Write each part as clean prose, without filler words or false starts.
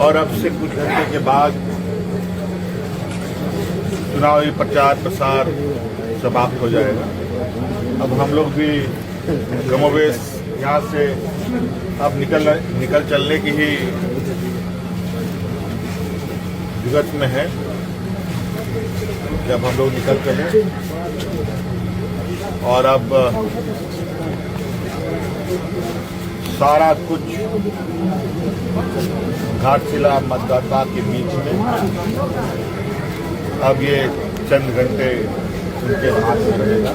और अब से कुछ घंटे के बाद चुनावी प्रचार प्रसार समाप्त हो जाएगा। अब हम लोग भी कमोवेश यहाँ से अब निकल चलने की ही जुगत में है। जब हम लोग निकल चले और अब सारा कुछ घाटशिला मतदाता के बीच में अब ये चंद घंटे उनके हाथ में रहेगा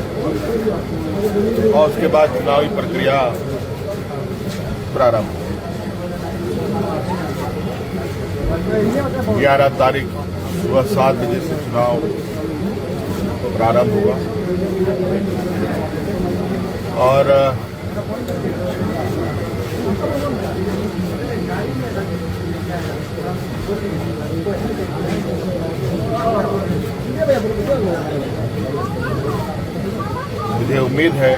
और उसके बाद चुनावी प्रक्रिया प्रारंभ होगी। 11 तारीख सुबह 7 बजे से चुनाव प्रारंभ हुआ और मुझे उम्मीद है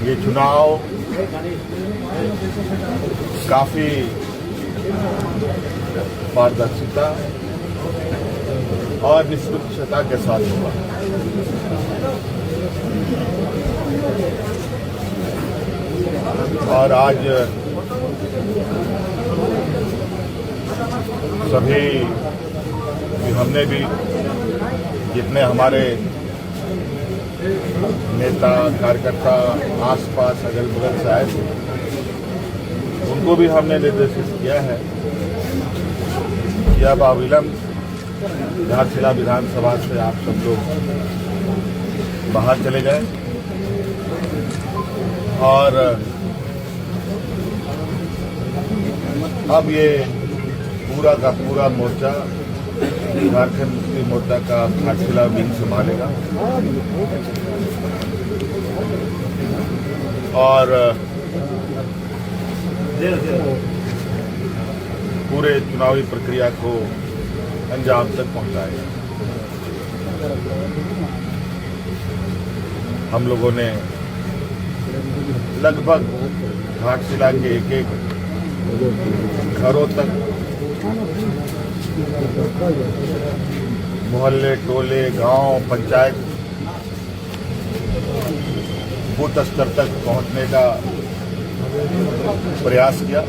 ये चुनाव काफी पारदर्शिता और निष्पक्षता के साथ हुआ। और आज सभी हमने भी जितने हमारे नेता कार्यकर्ता आसपास अगल बगल से आए थे उनको भी हमने निर्देशित किया है कि अब अविलंब घाटशिला विधानसभा से आप सब लोग बाहर चले जाएं और अब ये पूरा का पूरा मोर्चा झारखंड मुक्ति मोर्चा का घाटशिला विंग संभालेगा और पूरे चुनावी प्रक्रिया को अंजाम तक पहुंचाएगा। हम लोगों ने लगभग घाटशिला के एक घरों तक मोहल्ले टोले गांव पंचायत बूथ स्तर तक पहुंचने का प्रयास किया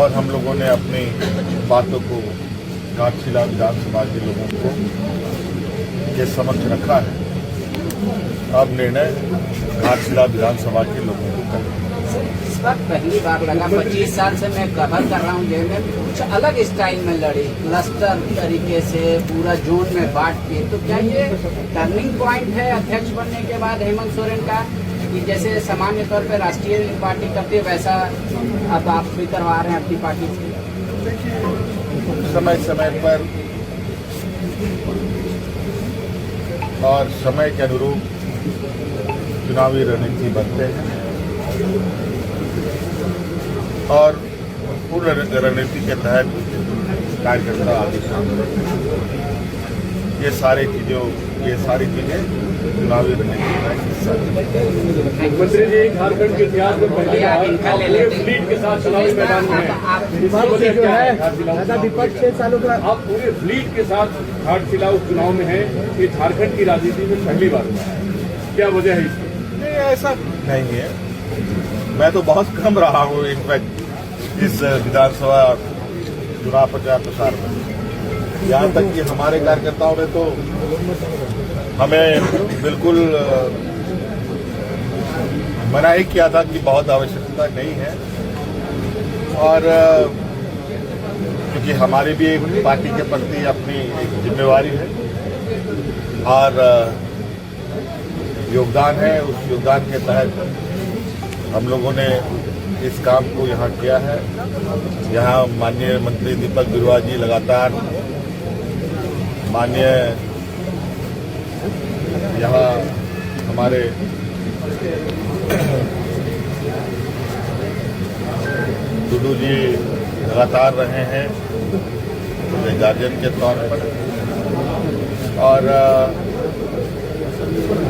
और हम लोगों ने अपनी बातों को घाटशिला विधानसभा के लोगों को के समक्ष रखा है। अब निर्णय घाटशिला विधानसभा के लोगों को करना। इस वक्त पहली बार लगा 25 साल से मैं कवर कर रहा हूँ जेल में, कुछ अलग स्टाइल में लड़ी, क्लस्टर तरीके से पूरा जोन में बांट के। तो क्या ये टर्निंग पॉइंट है अध्यक्ष बनने के बाद हेमंत सोरेन का, कि जैसे सामान्य तौर पर राष्ट्रीय पार्टी करती है वैसा अब आप भी करवा रहे हैं अपनी पार्टी से? समय समय पर और समय के अनुरूप चुनावी रणनीति बनते हैं और पूर्ण रणनीति के तहत कार्यकर्ता आगे काम करते हैं। ये सारी चीजें चुनावी रणनीति का हिस्सा है। मंत्री जी, झारखंड के इतिहास में पहली बार पूरे फ्लीट के साथ चुनावी मैदान में है। विपक्ष 6 सालों का आप पूरे फ्लीट के साथ घाटशिला उपचुनाव में है, ये झारखंड की राजनीति में पहली बार हुआ है। क्या वजह है इसकी? नहीं, ऐसा नहीं है। मैं तो बहुत कम रहा हूँ इनफैक्ट इस विधानसभा चुनाव प्रचार प्रसार में। यहाँ तक कि हमारे कार्यकर्ताओं ने तो हमें बिल्कुल मना ही किया था कि बहुत आवश्यकता नहीं है और क्योंकि हमारी भी एक पार्टी के प्रति अपनी एक जिम्मेवारी है और योगदान है। उस योगदान के तहत हम लोगों ने इस काम को यहाँ किया है। यहाँ माननीय मंत्री दीपक बिरुआ जी लगातार माननीय यहाँ हमारे टुडू जी लगातार रहे हैं गार्जियन के तौर पर और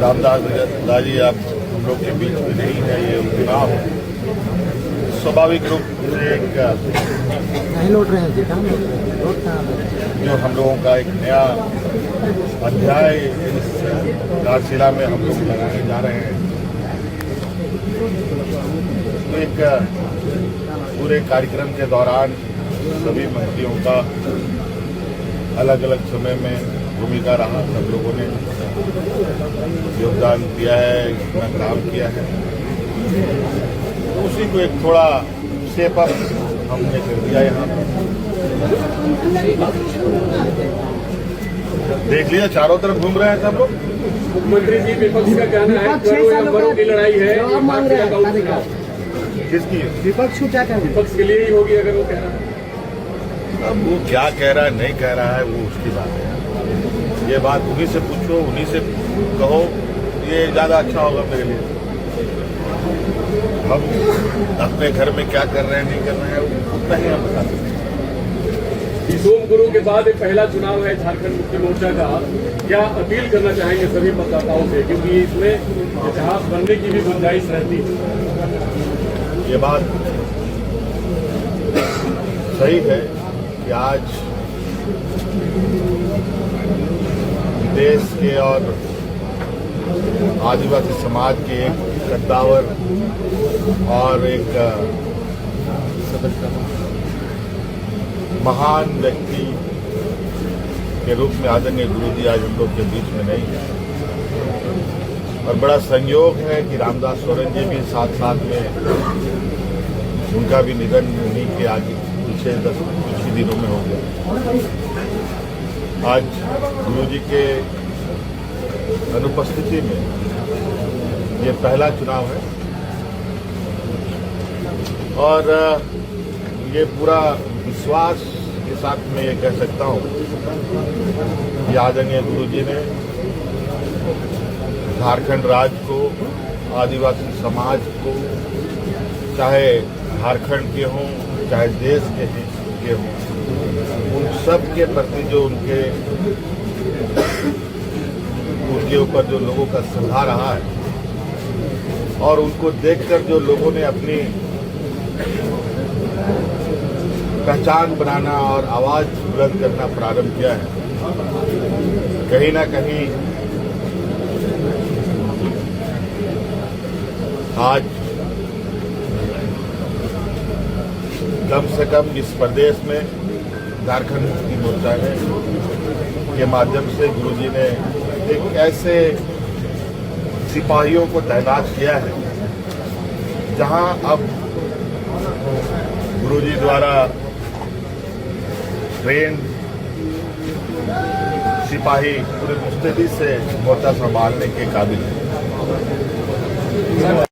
रामदास जी आप हम लोग के बीच में नहीं है। ये उपचुनाव स्वाभाविक रूप से एक नहीं लौट रहे हैं जी, कहाँ लौट रहे हैं? लौट कहाँ रहे हैं? जो हम लोगों का एक नया अध्याय इस घाटशिला में हम लोग लगाने जा रहे हैं। तो एक पूरे कार्यक्रम के दौरान सभी मंत्रियों का अलग अलग समय में भूमिका रहा। सब लोगों ने योगदान दिया है, इतना काम किया है। तो उसी को एक थोड़ा शेप अप हमने कर दिया यहाँ पर। देख लिया चारों तरफ घूम रहे हैं सब लोग। मुख्यमंत्री जी, विपक्ष का कहना है करोड़ों नंबरों की लड़ाई है, किसकी है? विपक्ष को क्या कहना है? विपक्ष के लिए ही होगी अगर वो कह रहा है। अब वो क्या कह रहा है नहीं कह रहा है वो उसकी बात है। ये बात उन्हीं से पूछो, उन्हीं से कहो, ये ज्यादा अच्छा होगा मेरे लिए। हम अपने घर में क्या कर रहे हैं नहीं कर रहे हैं उतना ही हम बता सकते हैं। सोम गुरु के बाद एक पहला चुनाव है झारखंड मुक्ति मोर्चा का, क्या अपील करना चाहेंगे सभी मतदाताओं से, क्योंकि इसमें इतिहास बनने की भी गुंजाइश रहती है। ये बात सही है कि आज देश के और आदिवासी समाज के एक कद्दावर और एक महान व्यक्ति के रूप में आदरणीय गुरुजी आज हम लोग के बीच में नहीं है। और बड़ा संयोग है कि रामदास सोरेन जी भी साथ साथ में उनका भी निधन उन्हीं के आगे पीछे कुछ ही दिनों में हो गया। आज गुरुजी के अनुपस्थिति में ये पहला चुनाव है और ये पूरा विश्वास के साथ मैं ये कह सकता हूँ कि आदरणीय गुरुजी ने झारखंड राज्य को, आदिवासी समाज को, चाहे झारखंड के हों चाहे देश के हों, उन सब के प्रति जो उनके ऊपर जो लोगों का श्रद्धा रहा है और उनको देखकर जो लोगों ने अपनी पहचान बनाना और आवाज बुलंद करना प्रारंभ किया है, कहीं ना कहीं आज कम से कम इस प्रदेश में झारखंड मुक्ति मोर्चा के माध्यम से गुरुजी ने एक ऐसे सिपाहियों को तैनात किया है जहां अब गुरुजी द्वारा ट्रेन सिपाही पूरे मुस्तैदी से मोर्चा संभालने के काबिल है।